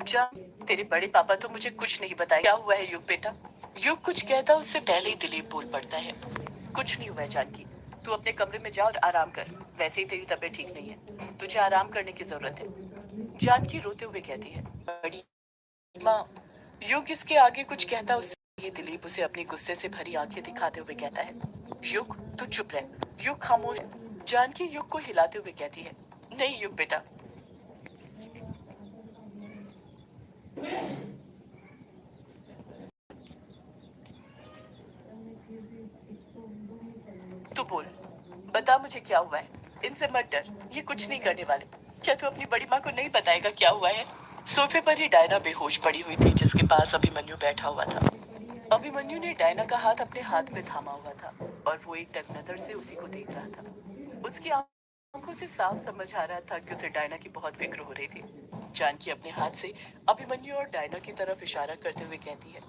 जान, तेरे बड़े पापा तो मुझे कुछ नहीं बताए। क्या हुआ है युग बेटा? युग कुछ कहता उससे पहले ही दिलीप बोल पड़ता है। कुछ नहीं हुआ है जानकी, तू अपने कमरे में जा और आराम कर। वैसे ही तेरी तबीयत ठीक नहीं है, तुझे आराम करने की जरूरत है, जानकी रोते हुए कहती है। बड़ी माँ, युग इसके आगे कुछ कहता उससे ये दिलीप उसे अपनी गुस्से से भरी आंखें दिखाते हुए कहता है। युग तू चुप रह। युग खामोश। जानकी युग को हिलाते हुए कहती है। नहीं युग बेटा, तू बोल, बता मुझे क्या हुआ है। इनसे मत डर, ये कुछ नहीं करने वाले। क्या तू अपनी बड़ी माँ को नहीं बताएगा क्या हुआ है? सोफे पर ही डायना बेहोश पड़ी हुई थी, जिसके पास अभिमन्यु बैठा हुआ था। अभिमन्यु ने डायना का हाथ अपने हाथ में थामा हुआ था और वो एक टक नजर से उसी को देख रहा था। उसकी आंखों से साफ समझ आ रहा था कि उसे डायना की बहुत फिक्र हो रही थी। जानकी अपने हाथ से अभिमन्यु और डायना की तरफ इशारा करते हुए कहती है।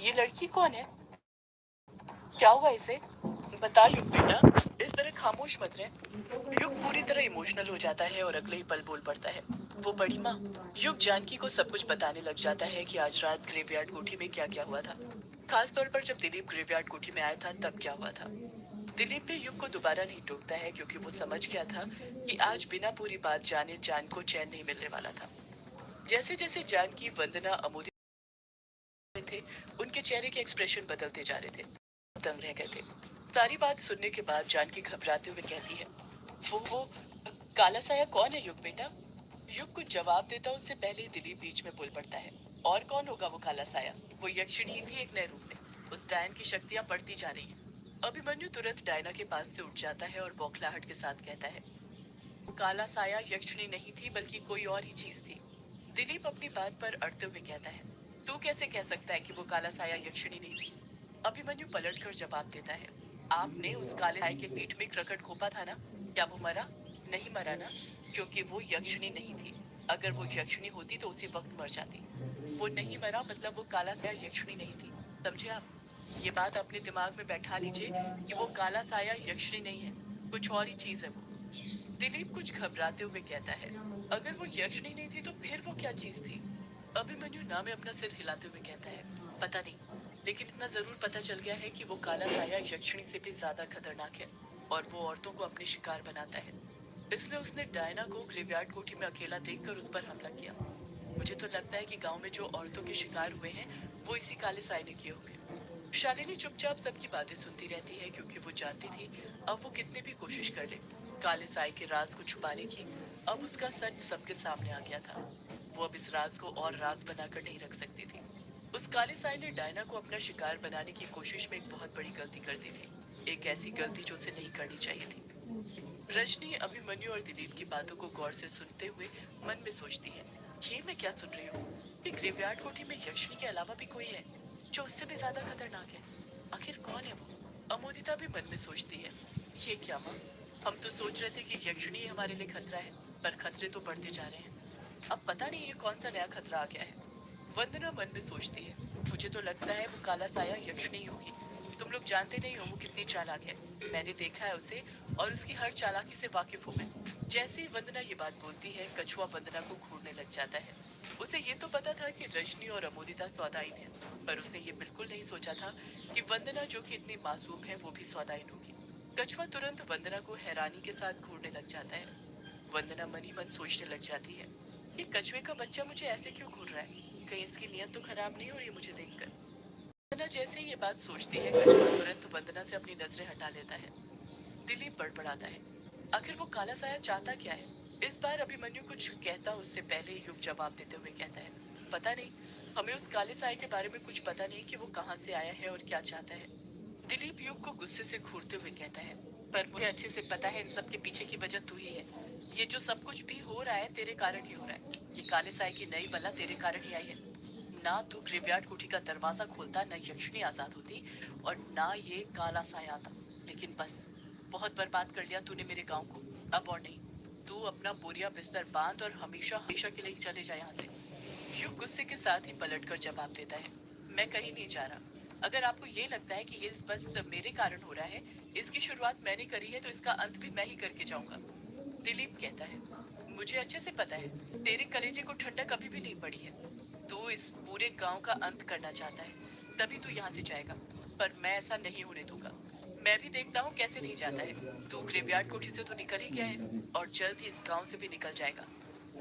ये लड़की कौन है? क्या हुआ इसे? बता युग बेटा, इस तरह खामोश मत रहे। युग पूरी तरह इमोशनल हो जाता है और अगले ही पल बोल पड़ता है। वो बड़ी माँ। युग जानकी को सब कुछ बताने लग जाता है कि आज रात ग्रेवयार्ड कोठी में क्या क्या हुआ था। खास तौर पर जब दिलीप ग्रेवयार्ड कोठी में आया था तब क्या हुआ था। दिलीप भी युग को दोबारा नहीं टोकता है, क्योंकि वो समझ गया था कि आज बिना पूरी बात जाने जान को चैन नहीं मिलने वाला था। जैसे जैसे जानकी, वंदना, अमोदी थे, उनके चेहरे के एक्सप्रेशन बदलते जा रहे थे। दंग रह गए थे। सारी बात सुनने के बाद जानकी घबराते हुए कहती है। वो काला साया कौन है युग बेटा? युग कुछ जवाब देता उससे पहले ही दिलीप बीच में बोल पड़ता है। और कौन होगा वो काला साया? वो यक्षिणी ही थी एक नए रूप में। उस डायन की शक्तियां बढ़ती जा रही हैं। अभिमन्यु तुरंत डायना के पास से उठ जाता है और बौखलाहट के साथ कहता है। वो काला साया यक्षिणी नहीं थी, बल्कि कोई और ही चीज थी। दिलीप अपनी बात पर अड़ते हुए कहता है। तू कैसे कह सकता है कि वो काला साया यक्षिणी नहीं थी? अभिमन्यु पलटकर जवाब देता है। आपने उस काले साये के पीठ में क्रकट घोंपा था ना? क्या वो मरा? नहीं मरा ना, क्योंकि वो यक्षिणी नहीं थी। अगर वो यक्षिणी होती तो उसी वक्त मर जाती। वो नहीं मरा मतलब वो काला साया यक्षिणी नहीं थी। समझे आप? ये बात अपने दिमाग में बैठा लीजिए कि वो काला साया यक्षिणी नहीं है, कुछ और ही चीज है वो। दिलीप कुछ घबराते हुए कहता है। अगर वो यक्षिणी नहीं थी तो फिर वो क्या चीज थी? अभिमन्यु ना में अपना सिर हिलाते हुए कहता है। पता नहीं, लेकिन इतना जरूर पता चल गया है कि वो काला साया यक्षिणी से भी ज्यादा खतरनाक है और वो औरतों को अपने शिकार बनाता है। इसलिए उसने डायना को ग्रेवयार्ड कोठी में अकेला देखकर उस पर हमला किया। मुझे तो लगता है कि गांव में जो औरतों के शिकार हुए हैं वो इसी काले साये ने किए होंगे। शालिनी चुपचाप सबकी बातें सुनती रहती है, क्योंकि वो जानती थी अब वो कितनी भी कोशिश कर ले काले साये के राज को छुपाने की, अब उसका सच सबके सामने आ गया था। वो अब इस राज को और राज बनाकर नहीं रख सकती थी। उस काले साये ने डायना को अपना शिकार बनाने की कोशिश में एक बहुत बड़ी गलती कर दी थी, एक ऐसी गलती जो उसे नहीं करनी चाहिए थी। रजनी अभिमन्यु और दिलीप की बातों को गौर से सुनते हुए मन में सोचती है। ये मैं क्या सुन रही हूँ कि ग्रेवयार्ड कोठी में यक्षिणी के अलावा भी कोई है जो उससे भी ज्यादा खतरनाक है। आखिर कौन है वो? अमोदिता भी मन में सोचती है। ये क्या माँ, हम तो सोच रहे थे कि यक्षिणी ही हमारे लिए खतरा है, पर खतरे तो बढ़ते जा रहे हैं। अब पता नहीं ये कौन सा नया खतरा आ गया है। वंदना मन में सोचती है। मुझे तो लगता है वो काला साया यक्षिणी होगी। तुम लोग जानते नहीं हो वो कितनी चालाक है। मैंने देखा है उसे और उसकी हर चालाकी से वाकिफ हूँ मैं। जैसे ही वंदना ये बात बोलती है, कछुआ वंदना को घूरने लग जाता है। उसे ये तो पता था कि रजनी और अमोदिता सौदाइन है, पर उसने ये बिल्कुल नहीं सोचा था कि वंदना, जो कि इतनी मासूम है, वो भी सौदाइन होगी। कछुआ तुरंत वंदना को हैरानी के साथ घूरने लग जाता है। वंदना मन ही मन सोचने लग जाती है। ये कछुए का बच्चा मुझे ऐसे क्यों घूर रहा है? कहीं इसकी नीयत तो खराब नहीं हो रही मुझे देखकर। वंदना जैसे ही ये बात सोचती है, कछुआ तुरंत वंदना से अपनी नजरें हटा लेता है। दिलीप बड़बड़ाता है। आखिर वो काला साया चाहता क्या है? इस बार अभिमन्यु कुछ कहता उससे पहले युग जवाब देते हुए कहता है। पता नहीं, हमें उस काले साये के बारे में कुछ पता नहीं कि वो कहाँ से आया है और क्या चाहता है। दिलीप युग को गुस्से से घूरते हुए कहता है। पर मुझे अच्छे से पता है इन सब के पीछे की वजह तू ही है। ये जो सब कुछ भी हो रहा है तेरे कारण ही हो रहा है। ये काले साये की नई बला तेरे कारण ही आई है। ना तू ग्रेवयार्ड कोठी का दरवाजा खोलता, न यक्षिणी आजाद होती और ना ये काला साया आता। लेकिन बस, बहुत बर्बाद कर लिया तूने मेरे गांव को। अब और नहीं। तू अपना बोरिया बिस्तर बांध और हमेशा हमेशा के लिए चले जा यहाँ से। युग गुस्से के साथ ही पलटकर जवाब देता है। मैं कहीं नहीं जा रहा। अगर आपको ये लगता है कि ये बस मेरे कारण हो रहा है, इसकी शुरुआत मैंने करी है, तो इसका अंत भी मैं ही करके जाऊंगा। दिलीप कहता है, मुझे अच्छे से पता है, तेरे कलेजे को ठंडक कभी भी नहीं पड़ी है। तू इस पूरे गांव का अंत करना चाहता है, तभी तू यहाँ से जाएगा। पर मैं ऐसा नहीं होने दूंगा। मैं भी देखता हूँ कैसे नहीं जाता है। तू ग्रेवयार्ड कोठी से तो निकल ही गया है और जल्द ही इस गांव से भी निकल जाएगा।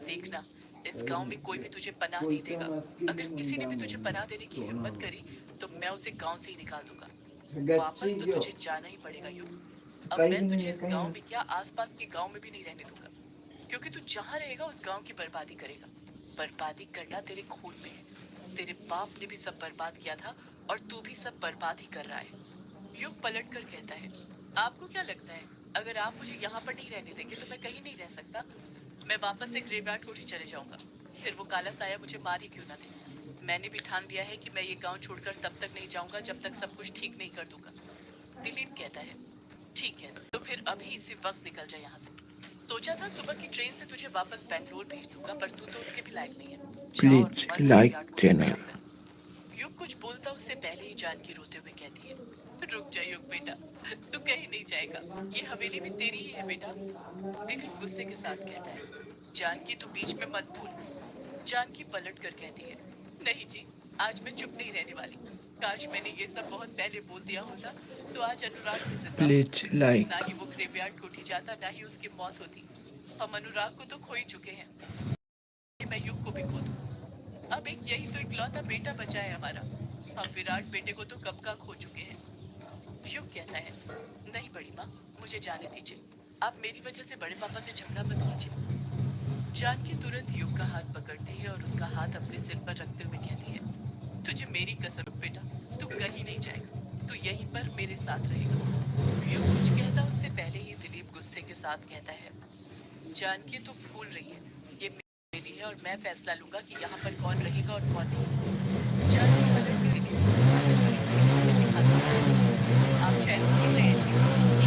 देखना, इस गांव में कोई भी तुझे पनाह नहीं देगा। अगर किसी ने भी तुझे पनाह देने की हिम्मत करी तो मैं उसे गांव से ही निकाल दूंगा। वापस तो तुझे जाना ही पड़ेगा युग। अब मैं तुझे इस गांव में क्या आसपास के गांव में भी नहीं रहने दूंगा, क्योंकि तू जहाँ रहेगा उस गांव की बर्बादी करेगा। बर्बादी करना तेरे खून में है। तेरे बाप ने भी सब बर्बाद किया था और तू भी सब बर्बाद ही कर रहा है। युग पलट कर कहता है, आपको क्या लगता है, अगर आप मुझे यहाँ पर नहीं रहने देंगे तो मैं कहीं नहीं रह सकता? मैं वापस से ग्रेवयार्ड कोठी चले जाऊंगा, फिर वो काला साया मुझे मार ही क्यों ना दे। मैंने भी ठान लिया है कि मैं ये गांव छोड़कर तब तक नहीं जाऊंगा जब तक सब कुछ ठीक नहीं कर दूंगा। दिलीप कहता है, ठीक है, तो फिर अभी इसी वक्त निकल जाए यहाँ से। सोचा था सुबह की ट्रेन से तुझे वापस बैंगलोर भेज दूंगा, पर तू तो उसके भी लायक नहीं है। जाओ और Please मर like ग्रेवयार्ड कोठी में channel. जाकर। युग कुछ बोलता उससे पहले ही जानकी रोते हुए कहती है, रुक जा युग बेटा, तू कहीं नहीं जाएगा। ये हवेली भी तेरी ही है बेटा। दिलीप गुस्से के साथ कहता है, जानकी तू बीच में मत बोल। जानकी पलट कर कहती है, नहीं जी, आज मैं चुप नहीं रहने वाली। काश मैंने ये सब बहुत पहले बोल दिया होता तो आज अनुराग भी जिंदा Please होता। like. ना ही वो ग्रेवयार्ड कोठी जाता, ना ही उसकी मौत होती। हम अनुराग को तो खो ही चुके हैं, मैं युग को भी खो दूं। अब एक यही तो इकलौता बेटा बचा है हमारा। हम विराट बेटे को तो कब का खो चुके हैं। युग कहता है, नहीं बड़ी माँ, मुझे जाने दीजिए। आप मेरी वजह से बड़े पापा से झगड़ा मत कीजिए। जानकी तुरंत युग का हाथ पकड़ती है और उसका हाथ अपने सिर पर रखते हुए कहती है, तुझे मेरी कसम बेटा, तू कहीं नहीं जाएगा। तू यहीं पर मेरे साथ रहेगा। युग कुछ कहता उससे पहले ही दिलीप गुस्से के साथ कहता है, जानकी तू भूल रही है, ये मेरी है और मैं फैसला लूंगा कि यहाँ पर कौन रहेगा और कौन नहीं। जानकी पलट कर दिलीप को उठाकर बड़ी बड़ी आंखें दिखाती है, आप शायद भूल रहे हैं जी,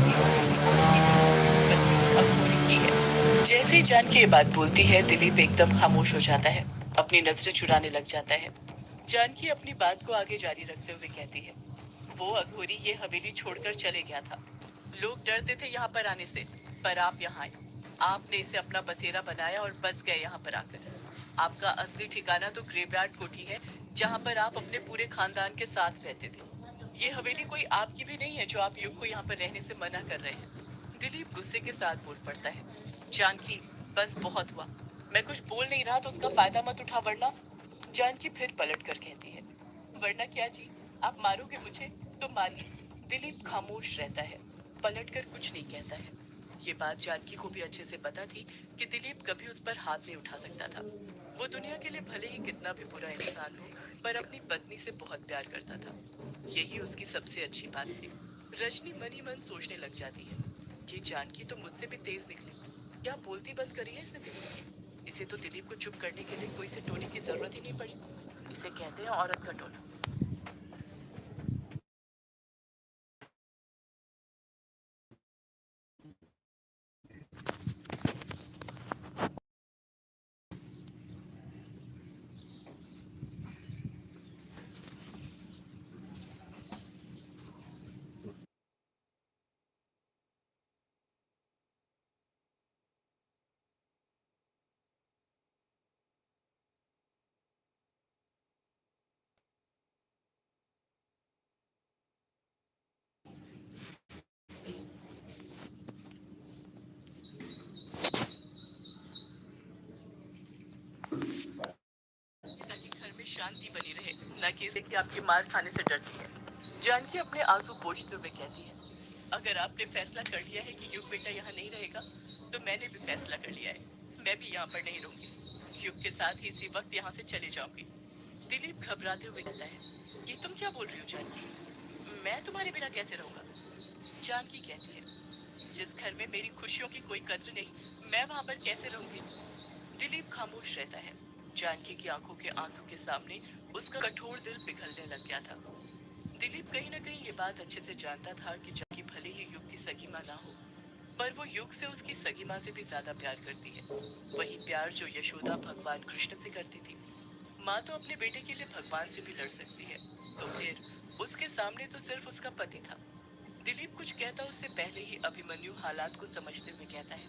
ये आपकी नहीं, बल्कि अघोरी की है। जैसे ही जानकी ये बात बोलती है, दिलीप एकदम खामोश हो जाता है, अपनी नजरें चुराने लग जाता है। जानकी अपनी बात को आगे जारी रखते हुए कहती है, वो अघोरी ये हवेली छोड़कर चले गया था। लोग डरते थे यहाँ पर आने से, पर आप यहाँ आए। आपने इसे अपना बसेरा बनाया और बस गए यहाँ पर आकर। आपका असली ठिकाना तो ग्रेवयार्ड कोठी है, जहाँ पर आप अपने पूरे खानदान के साथ रहते थे। ये हवेली कोई आपकी भी नहीं है जो आप युग को यहाँ पर रहने से मना कर रहे हैं। दिलीप गुस्से के साथ बोल पड़ता है, जानकी बस बहुत हुआ। मैं कुछ बोल नहीं रहा तो उसका फायदा मत उठा, वरना। जानकी फिर पलट कर कहती है, वरना क्या जी, आप मारोगे मुझे तो मारिए। दिलीप खामोश रहता है, पलट कर कुछ नहीं कहता है। ये बात जानकी को भी अच्छे से पता थी कि दिलीप कभी उस पर हाथ नहीं उठा सकता था। वो दुनिया के लिए भले ही कितना भी बुरा इंसान हो, पर अपनी पत्नी से बहुत प्यार करता था। यही उसकी सबसे अच्छी बात थी। रजनी मनी मन सोचने लग जाती है, ये जानकी तो मुझसे भी तेज निकली। क्या बोलती बंद करी है इसने दिलीप की? इसे तो दिलीप को चुप करने के लिए कोई से टोने की जरूरत ही नहीं पड़ी। इसे कहते हैं औरत का टोना। ताकि घर में शांति बनी रहे, न कि इसे कि आपकी मार खाने से डरती है। जानकी अपने आंसू पोंछते हुए कहती है, अगर आपने फैसला कर लिया है कि युग बेटा यहाँ नहीं रहेगा, तो मैंने भी फैसला कर लिया है। मैं भी यहाँ पर नहीं रहूंगी। युग के साथ ही इसी वक्त यहाँ से चले जाऊंगी। दिलीप घबराते हुए कहता है, ये तुम क्या बोल रही हो जानकी? मैं तुम्हारे बिना कैसे रहूंगा? जानकी कहती है, जिस घर में मेरी खुशियों की कोई कद्र नहीं, मैं वहां पर कैसे रहूंगी? दिलीप खामोश रहता है। जानकी की आंखों के आंसू के सामने उसका कठोर दिल पिघलने लग गया था। दिलीप कहीं न कहीं ये बात अच्छे से जानता था कि जानकी भले ही युग की सगी माँ ना हो, पर वो युग से उसकी सगी माँ से भी ज्यादा प्यार करती है। वही प्यार जो यशोदा भगवान कृष्ण से करती थी। माँ तो अपने बेटे के लिए भगवान से भी लड़ सकती है, तो फिर उसके सामने तो सिर्फ उसका पति था। दिलीप कुछ कहता उससे पहले ही अभिमन्यु हालात को समझते हुए कहता है,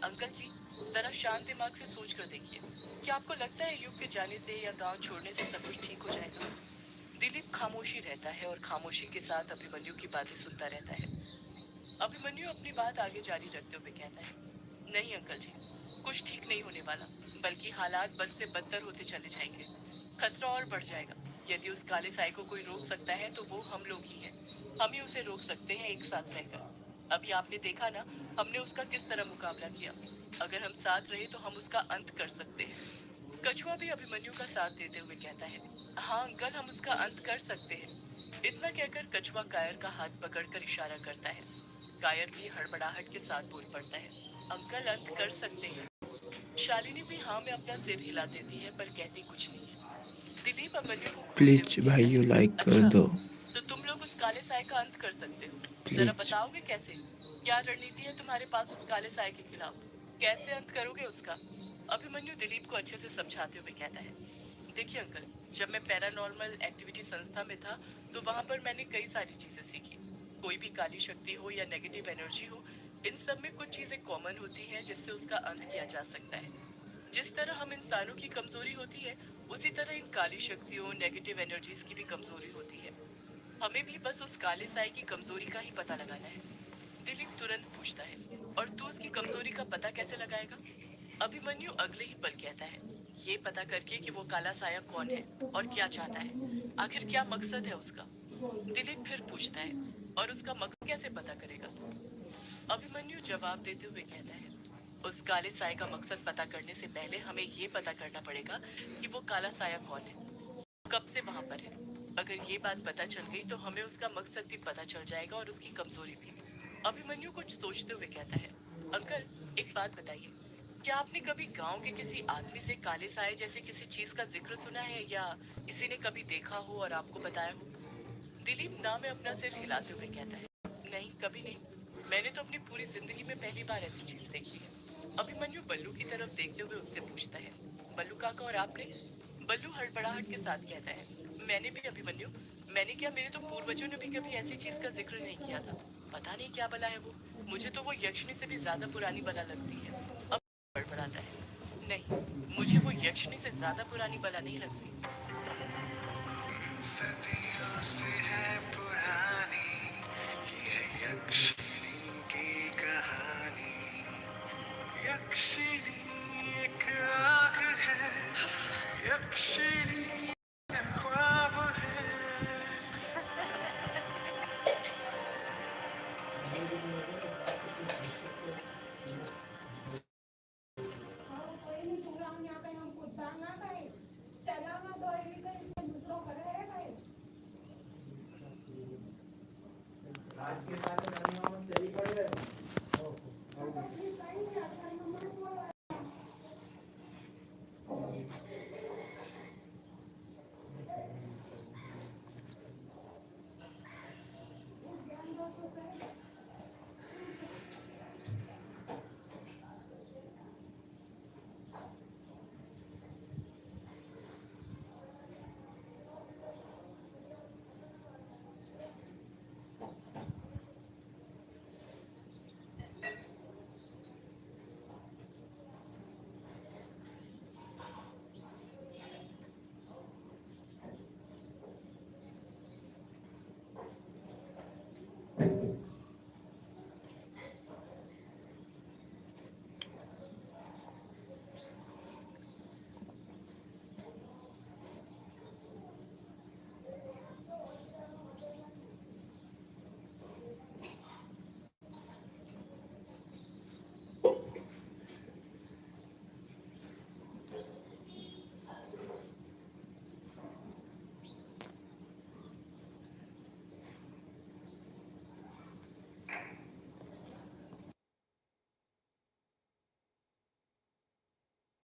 अंकल जी, जरा शांत दिमाग से सोच कर देखिए, क्या आपको लगता है युग के जाने से या गांव छोड़ने से सब कुछ ठीक हो जाएगा? दिलीप खामोशी रहता है और खामोशी के साथ अभिमन्यु की बातें सुनता रहता है। अभिमन्यु अपनी बात आगे जारी रखते हुए कहता है, नहीं अंकल जी, कुछ ठीक नहीं होने वाला, बल्कि हालात बद से बदतर होते चले जाएंगे। खतरा और बढ़ जाएगा। यदि उस काले साए को कोई रोक सकता है तो वो हम लोग ही हैं। हम ही उसे रोक सकते हैं एक साथ रहकर। अभी आपने देखा ना, हमने उसका किस तरह मुकाबला किया। अगर हम साथ रहे तो हम उसका अंत कर सकते हैं। कछुआ भी अभिमन्यु का साथ देते हुए कहता है, हाँ अंकल, हम उसका अंत कर सकते हैं। इतना कहकर कछुआ कायर का हाथ पकड़कर इशारा करता है। कायर भी हड़बड़ाहट के साथ बोल पड़ता है, अंकल अंत कर सकते हैं। शालिनी भी हाँ में अपना सिर हिला देती है पर कहती कुछ नहीं है। दिलीप अभिमन्यु को घूरते प्लीज हुए कहता भाइयों है, लाइक कर अच्छा, दो तो तुम लोग उस काले साए का अंत कर सकते हो। जरा प्लीज। बताओगे कैसे? क्या रणनीति है तुम्हारे पास उस काले साए के खिलाफ? कैसे अंत करोगे उसका? अभिमन्यु दिलीप को अच्छे से समझाते हुए कहता है, देखिए अंकल, जब मैं पैरानॉर्मल एक्टिविटी संस्था में था तो वहां पर मैंने कई सारी चीजें सीखी। कोई भी काली शक्ति हो या नेगेटिव एनर्जी हो, इन सब में कुछ चीजें कॉमन होती हैं जिससे उसका अंत किया जा सकता है। जिस तरह हम इंसानों की कमजोरी होती है, उसी तरह इन काली शक्तियों, नेगेटिव एनर्जीज की भी कमजोरी होती है। हमें भी बस उस काले साए की कमजोरी का ही पता लगाना है। दिलीप तुरंत पूछता है, और तू उसकी कमजोरी का पता कैसे लगाएगा? अभिमन्यु अगले ही पल कहता है, ये पता करके कि वो काला साया कौन है और क्या चाहता है, आखिर क्या मकसद है उसका। दिलीप फिर पूछता है, और उसका मकसद कैसे पता करेगा तू? अभिमन्यु जवाब देते हुए कहता है, उस काले साए का मकसद पता करने से पहले हमें ये पता करना पड़ेगा कि वो काला साया कौन है, कब से वहां पर है। अगर ये बात पता चल गई तो हमें उसका मकसद भी पता चल जाएगा और उसकी कमजोरी भी। अभिमन्यु कुछ सोचते हुए कहता है, अंकल, एक बात बताइए, क्या आपने कभी गांव के किसी आदमी से काले साए जैसे किसी चीज का जिक्र सुना है, या किसी ने कभी देखा हो और आपको बताया हो? दिलीप ना में अपना सिर हिलाते हुए कहता है, नहीं, कभी नहीं। मैंने तो अपनी पूरी जिंदगी में पहली बार ऐसी चीज देखी है। अभिमन्यु बल्लू की तरफ देखते हुए उससे पूछता है, बल्लू काका, और आपने? बल्लू हड़बड़ाहट के साथ कहता है, मैंने भी अभिमन्यु। मैंने क्या, मेरे तो पूर्वजों ने भी कभी ऐसी चीज का जिक्र नहीं किया था। पता नहीं क्या बला है वो। मुझे तो वो यक्षिणी से भी ज्यादा पुरानी बला लगती है। अब बड़बड़ाता है, नहीं, मुझे वो यक्षिणी से ज्यादा पुरानी बला नहीं लगती। सदियों से है पुरानी ये है यक्षिणी की कहानी। यक्षिणी एक आग है, यक्षिणी